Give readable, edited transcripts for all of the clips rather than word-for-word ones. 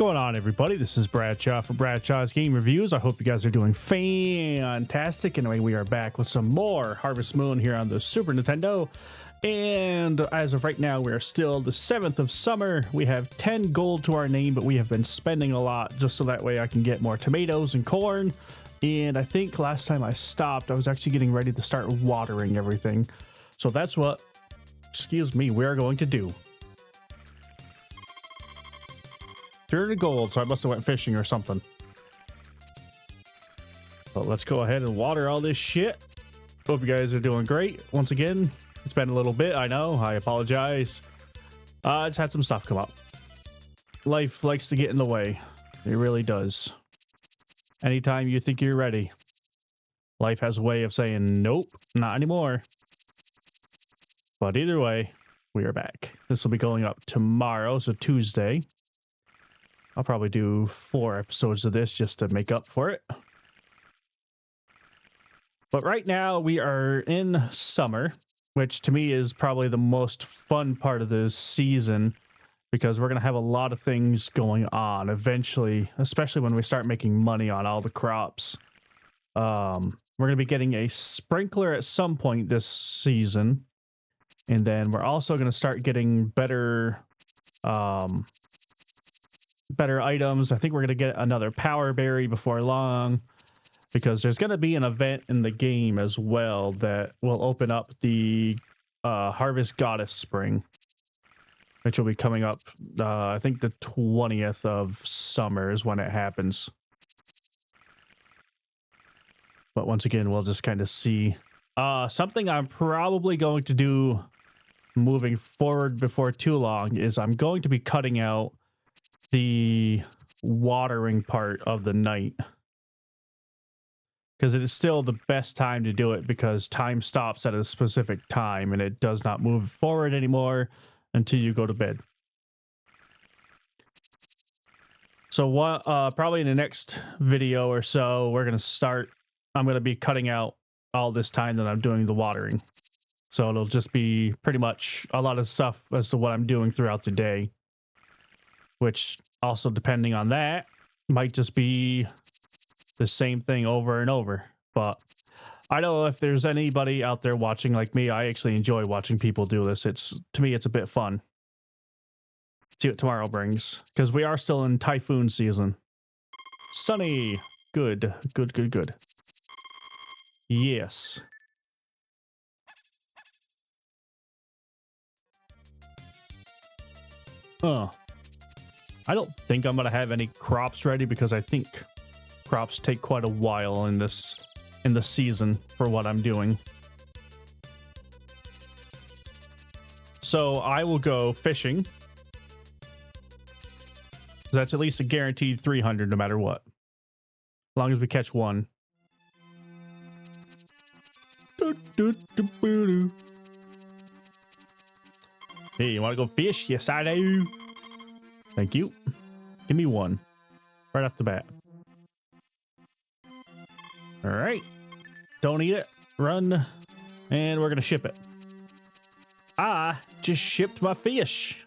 Going on, everybody? This is Bradshaw for Bradshaw's Game Reviews. I hope you guys are doing fantastic. Anyway, we are back with some more Harvest Moon here on the Super Nintendo. And as of right now, we are still the 7th of summer. We have 10 gold to our name, but we have been spending a lot just so that way I can get more tomatoes and corn. And I think last time I stopped, I was actually getting ready to start watering everything. So that's what, excuse me, we are going to do. 30 gold, so I must have went fishing or something. But let's go ahead and water all this shit. Hope you guys are doing great. Once again, it's been a little bit, I know. I apologize. I just had some stuff come up. Life likes to get in the way. It really does. Anytime you think you're ready, life has a way of saying, nope, not anymore. But either way, we are back. This will be going up tomorrow, so Tuesday. I'll probably do 4 episodes of this just to make up for it. But right now we are in summer, which to me is probably the most fun part of this season because we're going to have a lot of things going on eventually, especially when we start making money on all the crops. We're going to be getting a sprinkler at some point this season. And then we're also going to start getting better items. I think we're going to get another power berry before long because there's going to be an event in the game as well that will open up the Harvest Goddess Spring, which will be coming up, I think the 20th of summer is when it happens. But once again, we'll just kind of see. Something I'm probably going to do moving forward before too long is I'm going to be cutting out the watering part of the night because it is still the best time to do it because time stops at a specific time and it does not move forward anymore until you go to bed. So what probably in the next video or so I'm going to be cutting out all this time that I'm doing the watering, so it'll just be pretty much a lot of stuff as to what I'm doing throughout the day, which also, depending on that, might just be the same thing over and over. But I know if there's anybody out there watching like me, I actually enjoy watching people do this. To me, it's a bit fun. See what tomorrow brings, because we are still in typhoon season. Sunny. Good. Yes. I don't think I'm gonna have any crops ready because I think crops take quite a while in the season for what I'm doing. So I will go fishing. That's at least a guaranteed 300 no matter what. As long as we catch one. Hey, you want to go fish? Yes, I do. Thank you. Give me one. Right off the bat. Alright. Don't eat it. Run. And we're going to ship it. I just shipped my fish.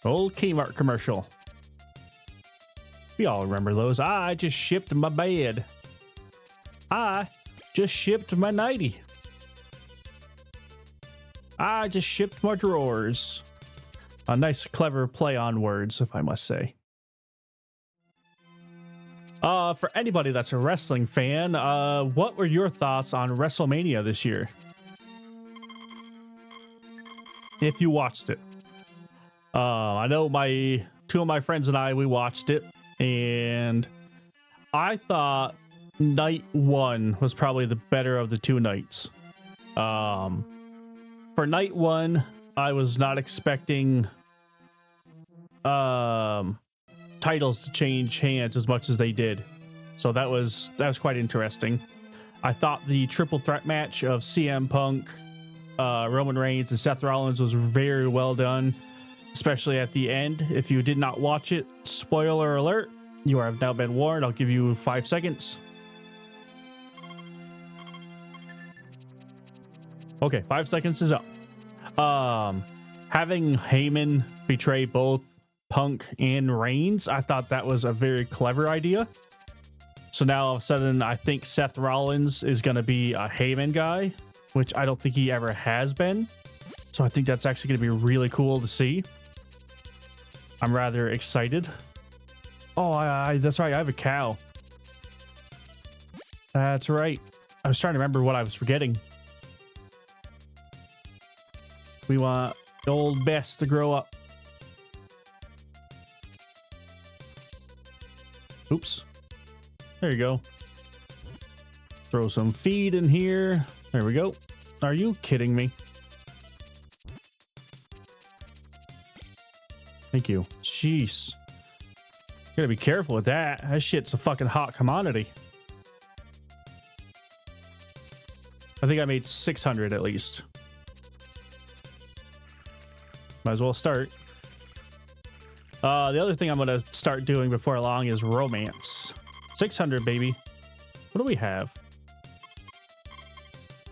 Old Kmart commercial. We all remember those. I just shipped my bed. I just shipped my nightie. I just shipped my drawers. A nice, clever play on words, if I must say. For anybody that's a wrestling fan, what were your thoughts on WrestleMania this year? If you watched it. I know two of my friends and we watched it, and I thought night 1 was probably the better of the 2 nights. For night 1, I was not expecting titles to change hands as much as they did, so that was quite interesting. I thought the triple threat match of CM Punk, Roman Reigns, and Seth Rollins was very well done, especially at the end. If you did not watch it, spoiler alert, you have now been warned. I'll give you 5 seconds. Okay, 5 seconds is up. Having Heyman betray both Punk and Reigns. I thought that was a very clever idea. So now all of a sudden, I think Seth Rollins is going to be a Heyman guy, which I don't think he ever has been. So I think that's actually going to be really cool to see. I'm rather excited. Oh, that's right. I have a cow. That's right. I was trying to remember what I was forgetting. We want the old Bess to grow up. Oops. There you go. Throw some feed in here. There we go. Are you kidding me? Thank you. Jeez. Gotta be careful with that. That shit's a fucking hot commodity. I think I made 600 at least. Might as well start. The other thing I'm gonna start doing before long is romance. 600, baby. What do we have?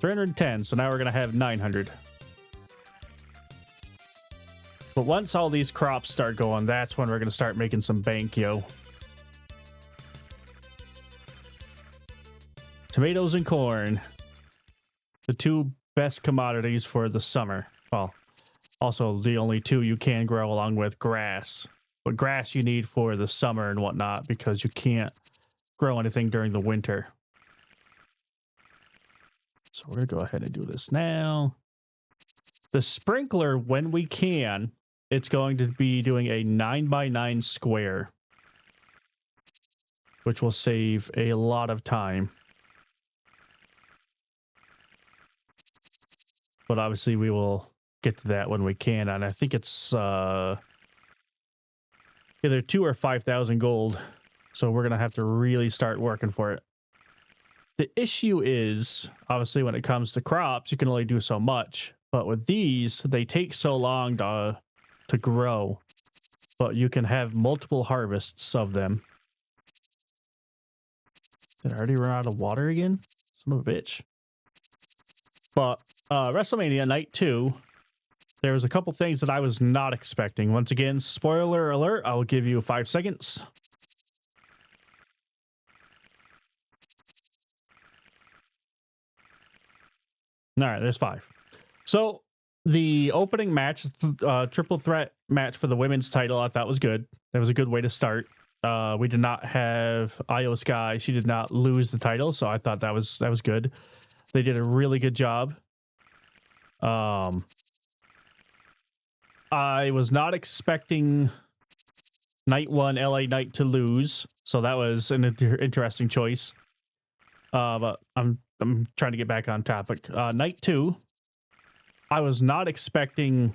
310, so now we're gonna have 900. But once all these crops start going, that's when we're gonna start making some bank, yo. Tomatoes and corn. The two best commodities for the summer. Well, also the only two you can grow along with grass. But grass you need for the summer and whatnot because you can't grow anything during the winter. So we're going to go ahead and do this now. The sprinkler, when we can, it's going to be doing a 9x9 square, which will save a lot of time. But obviously we will get to that when we can, and I think it's either 2,000 or 5,000 gold, so we're gonna have to really start working for it. The issue is, obviously, when it comes to crops, you can only do so much, but with these, they take so long to grow, but you can have multiple harvests of them. Did I already run out of water again? Son of a bitch. But WrestleMania Night 2, there was a couple things that I was not expecting. Once again, spoiler alert, I will give you 5 seconds. All right, there's 5. So the opening match, triple threat match for the women's title, I thought was good. That was a good way to start. We did not have Io Sky. She did not lose the title, so I thought that was good. They did a really good job. I was not expecting Night 1 LA Knight to lose, so that was an interesting choice. But I'm trying to get back on topic. Night 2, I was not expecting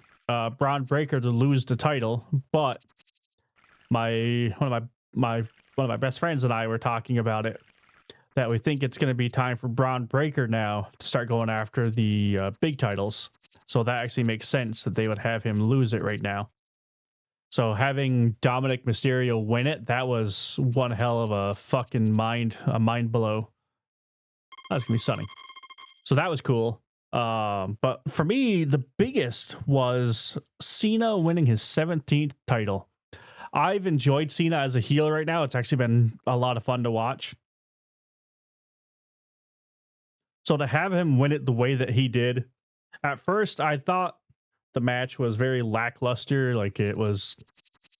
Braun Breaker to lose the title, but one of my best friends and I were talking about it, that we think it's going to be time for Braun Breaker now to start going after the big titles. So that actually makes sense that they would have him lose it right now. So having Dominic Mysterio win it, that was one hell of a fucking mind blow. That's gonna be sunny. So that was cool. But for me, the biggest was Cena winning his 17th title. I've enjoyed Cena as a heel right now. It's actually been a lot of fun to watch. So to have him win it the way that he did, at first I thought the match was very lackluster, like it was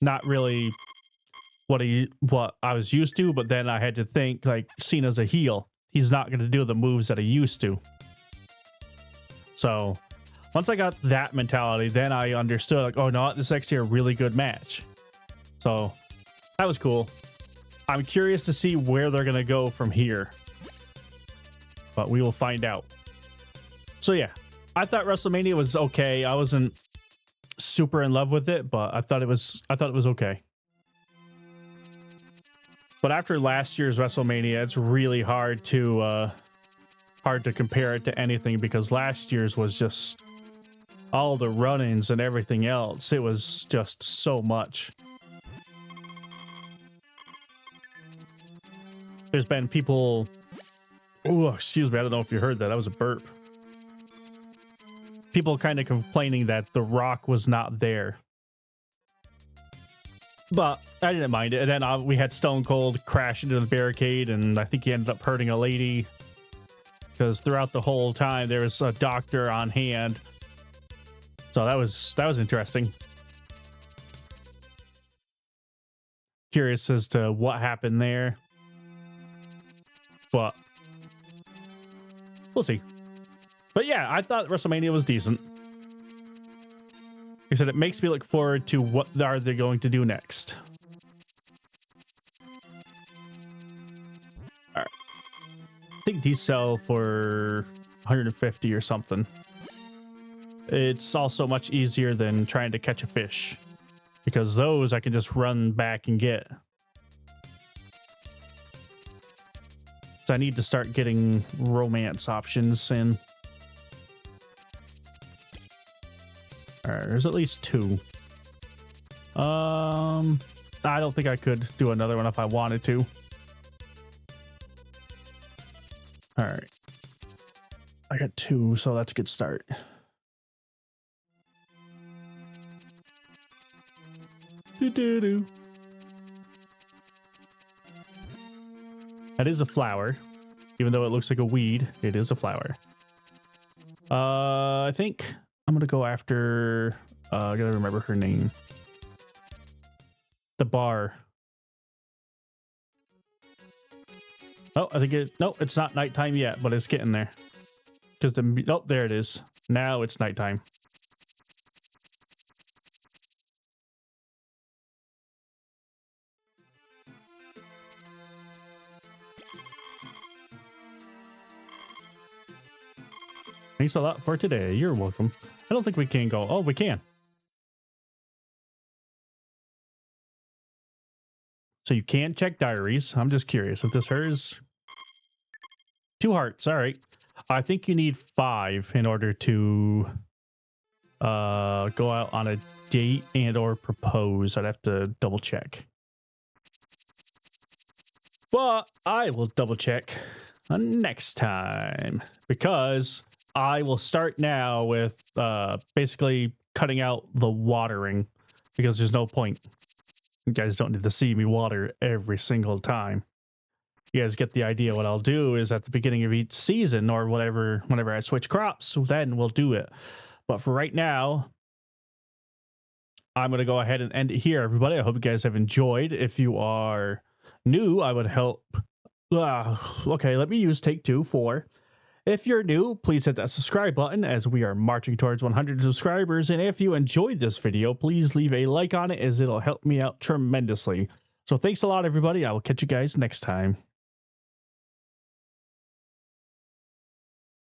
not really what I was used to, but then I had to think, like, Cena's a heel. He's not going to do the moves that he used to. So once I got that mentality, then I understood, like, oh no, this is actually a really good match. So that was cool. I'm curious to see where they're going to go from here, but we will find out. So yeah, I thought WrestleMania was okay. I wasn't super in love with it, but I thought it was okay. But after last year's WrestleMania, it's really hard to compare it to anything, because last year's was just all the run-ins and everything else. It was just so much. There's been people... Oh, excuse me. I don't know if you heard that. That was a burp. People kind of complaining that The Rock was not there. But I didn't mind it. And then we had Stone Cold crash into the barricade, and I think he ended up hurting a lady because throughout the whole time there was a doctor on hand. So that was interesting. Curious as to what happened there, but we'll see. But yeah, I thought WrestleMania was decent. He said it makes me look forward to what are they going to do next. All right. I think these sell for 150 or something. It's also much easier than trying to catch a fish, because those I can just run back and get. So I need to start getting romance options in. Alright, there's at least 2. I don't think I could do another one if I wanted to. Alright. I got 2, so that's a good start. Do-do-do. That is a flower. Even though it looks like a weed, it is a flower. I think I'm gonna go after I gotta remember her name. The bar. Oh, I think it's not nighttime yet, but it's getting there. Because there it is. Now it's nighttime. Thanks a lot for today. You're welcome. I don't think we can go. Oh, we can. So you can check diaries. I'm just curious if this hers. 2 hearts. All right. I think you need 5 in order to go out on a date and or propose. I'd have to double check. But I will double check next time, because I will start now with basically cutting out the watering, because there's no point. You guys don't need to see me water every single time. You guys get the idea. What I'll do is at the beginning of each season or whatever, whenever I switch crops, then we'll do it. But for right now, I'm going to go ahead and end it here, everybody. I hope you guys have enjoyed. If you are new, I would help. Okay, let me use take 2 for. If you're new, please hit that subscribe button as we are marching towards 100 subscribers. And if you enjoyed this video, please leave a like on it, as it'll help me out tremendously. So thanks a lot, everybody. I will catch you guys next time.